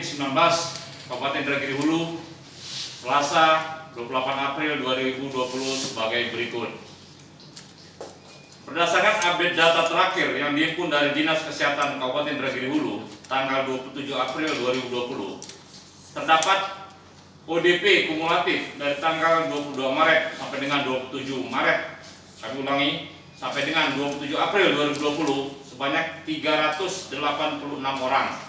COVID-19 Kabupaten Indragiri Hulu Selasa 28 April 2020 sebagai berikut. Berdasarkan update data terakhir yang dihimpun dari Dinas Kesehatan Kabupaten Indragiri Hulu tanggal 27 April 2020, terdapat ODP kumulatif dari tanggal 22 Maret sampai dengan 27 Maret, kami ulangi, sampai dengan 27 April 2020 sebanyak 386 orang.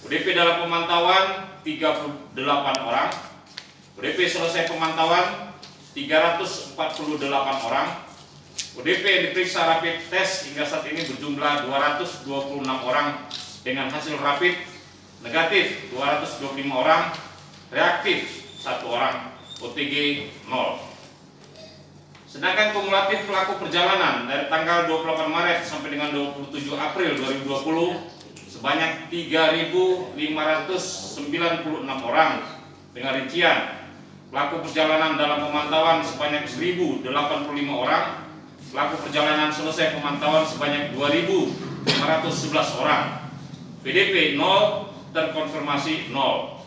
ODP dalam pemantauan 38 orang. ODP selesai pemantauan 348 orang. ODP yang diperiksa rapid test hingga saat ini berjumlah 226 orang dengan hasil rapid negatif 225 orang, reaktif 1 orang, OTG 0. Sedangkan kumulatif pelaku perjalanan dari tanggal 28 Maret sampai dengan 27 April 2020 sebanyak 3.596 orang dengan rincian pelaku perjalanan dalam pemantauan sebanyak 1.085 orang, pelaku perjalanan selesai pemantauan sebanyak 2.511 orang, PDP 0, terkonfirmasi 0.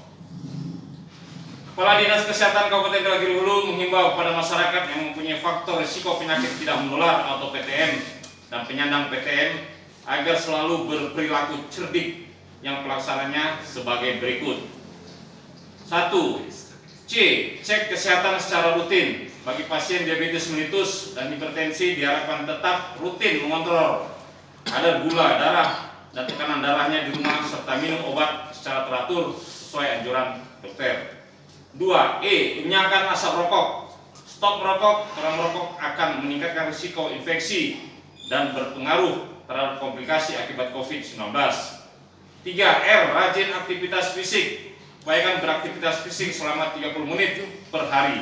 Kepala Dinas Kesehatan Kabupaten Indragiri Hulu menghimbau kepada masyarakat yang mempunyai faktor risiko penyakit tidak menular atau PTM dan penyandang PTM agar selalu berperilaku cerdik yang pelaksananya sebagai berikut. 1. C. Cek kesehatan secara rutin. Bagi pasien diabetes mellitus dan hipertensi diharapkan tetap rutin mengontrol kadar gula darah dan tekanan darahnya di rumah serta minum obat secara teratur sesuai anjuran dokter. 2. Enyahkan asap rokok. Stop merokok karena merokok akan meningkatkan risiko infeksi dan berpengaruh terhadap komplikasi akibat COVID-19. 3. R. Rajin aktivitas fisik. Upayakan beraktivitas fisik selama 30 menit per hari.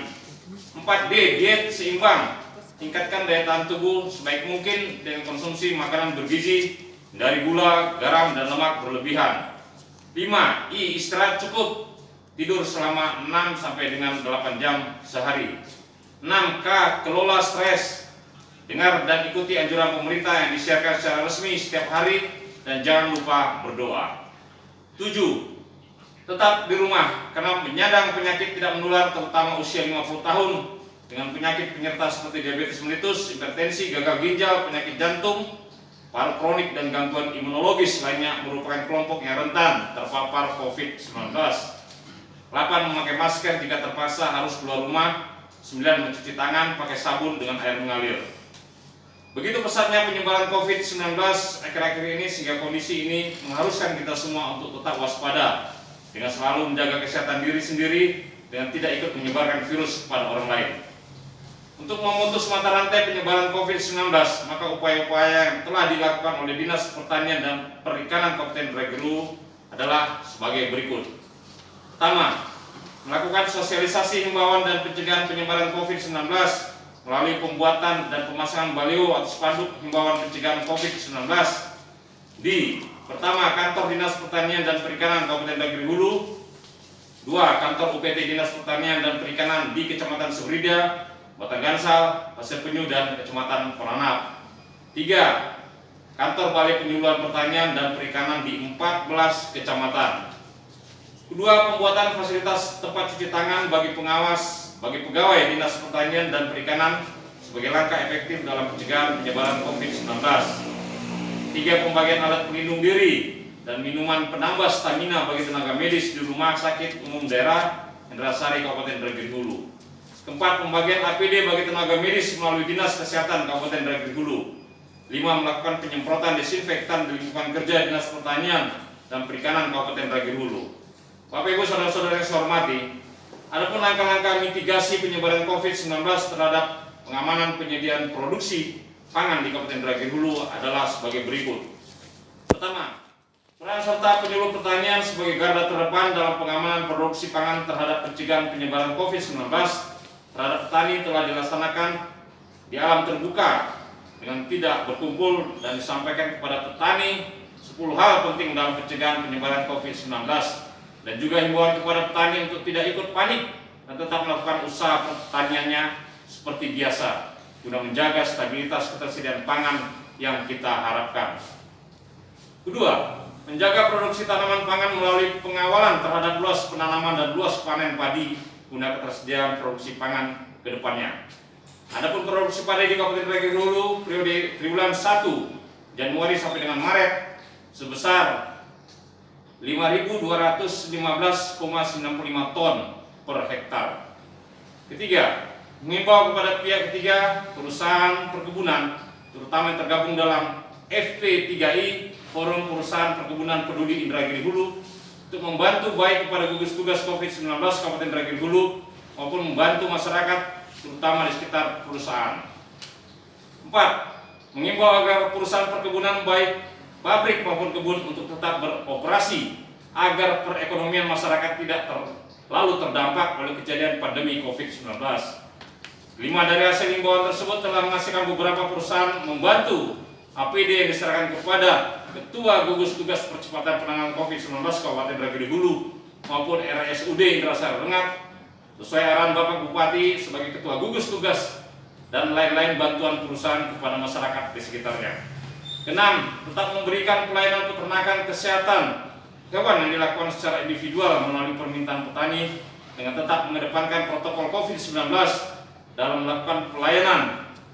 4. D. Diet seimbang. Tingkatkan daya tahan tubuh sebaik mungkin dengan konsumsi makanan bergizi dari gula, garam, dan lemak berlebihan. 5. I. Istirahat cukup. Tidur selama 6 sampai dengan 8 jam sehari. 6. K. Kelola stres. Dengar dan ikuti anjuran pemerintah yang disiarkan secara resmi setiap hari dan jangan lupa berdoa. 7. Tetap di rumah karena penyandang penyakit tidak menular terutama usia 50 tahun dengan penyakit penyerta seperti diabetes mellitus, hipertensi, gagal ginjal, penyakit jantung, paru kronik, dan gangguan imunologis lainnya merupakan kelompok yang rentan terpapar COVID-19. 8. Memakai masker jika terpaksa harus keluar rumah. 9. Mencuci tangan pakai sabun dengan air mengalir. Begitu pesatnya penyebaran COVID-19 akhir-akhir ini sehingga kondisi ini mengharuskan kita semua untuk tetap waspada dengan selalu menjaga kesehatan diri sendiri dengan tidak ikut menyebarkan virus kepada orang lain. Untuk memutus mata rantai penyebaran COVID-19, maka upaya-upaya yang telah dilakukan oleh Dinas Pertanian dan Perikanan Kabupaten Indragiri Hulu adalah sebagai berikut. Pertama, melakukan sosialisasi himbauan dan pencegahan penyebaran COVID-19 melalui pembuatan dan pemasangan baliho atau spanduk himbauan pencegahan COVID-19 di pertama, kantor Dinas Pertanian dan Perikanan Kabupaten Indragiri Hulu. 2. Kantor UPT Dinas Pertanian dan Perikanan di Kecamatan Sebrida, Batanggansal, Pasir Penyu, dan Kecamatan Poranap. 3. Kantor Balai Penyuluhan Pertanian dan Perikanan di 14 kecamatan. Kedua, pembuatan fasilitas tempat cuci tangan bagi pengawas, bagi pegawai Dinas Pertanian dan Perikanan sebagai langkah efektif dalam pencegahan penyebaran COVID-19. 3. Pembagian alat pelindung diri dan minuman penambah stamina bagi tenaga medis di Rumah Sakit Umum Daerah Indrasari Kabupaten Indragiri Hulu. 4. Pembagian APD bagi tenaga medis melalui Dinas Kesehatan Kabupaten Indragiri Hulu. 5. Melakukan penyemprotan desinfektan di lingkungan kerja Dinas Pertanian dan Perikanan Kabupaten Indragiri Hulu. Bapak Ibu saudara-saudara yang saya hormati, adapun langkah-langkah mitigasi penyebaran COVID-19 terhadap pengamanan penyediaan produksi pangan di Kabupaten Indragiri Hulu adalah sebagai berikut. Pertama, peran serta penyuluh pertanian sebagai garda terdepan dalam pengamanan produksi pangan terhadap pencegahan penyebaran COVID-19 terhadap petani telah dilaksanakan di alam terbuka dengan tidak berkumpul dan disampaikan kepada petani 10 hal penting dalam pencegahan penyebaran COVID-19 dan juga himbauan kepada petani untuk tidak ikut panik dan tetap melakukan usaha pertaniannya seperti biasa guna menjaga stabilitas ketersediaan pangan yang kita harapkan. Kedua, menjaga produksi tanaman pangan melalui pengawalan terhadap luas penanaman dan luas panen padi guna ketersediaan produksi pangan ke depannya. Adapun produksi padi di Kabupaten Ragil Hulu periode triwulan 1 Januari sampai dengan Maret sebesar 5.215,95 ton per hektar. Ketiga, mengimbau kepada pihak ketiga, perusahaan perkebunan, terutama yang tergabung dalam FP3I, Forum Perusahaan Perkebunan Peduli Indragiri Hulu, untuk membantu baik kepada gugus tugas COVID-19 Kabupaten Ragil Hulu maupun membantu masyarakat, terutama di sekitar perusahaan. 4. Mengimbau agar perusahaan perkebunan baik pabrik maupun kebun untuk tetap beroperasi agar perekonomian masyarakat tidak terlalu terdampak oleh kejadian pandemi COVID-19. 5. Dari hasil himbauan tersebut telah menghasilkan beberapa perusahaan membantu APD yang diserahkan kepada Ketua Gugus Tugas Percepatan Penanganan COVID-19 Kabupaten Ragil Hulu maupun RSUD Indrasari Rengat sesuai arahan Bapak Bupati sebagai Ketua Gugus Tugas dan lain-lain bantuan perusahaan kepada masyarakat di sekitarnya. 6. Tetap memberikan pelayanan peternakan kesehatan hewan yang dilakukan secara individual melalui permintaan petani dengan tetap mengedepankan protokol COVID-19 dalam melakukan pelayanan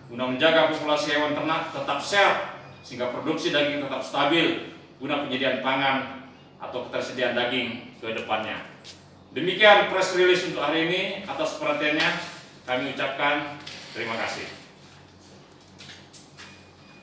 guna menjaga populasi hewan ternak tetap sehat sehingga produksi daging tetap stabil guna penyediaan pangan atau ketersediaan daging ke depannya. Demikian press release untuk hari ini. Atas perhatiannya kami ucapkan terima kasih.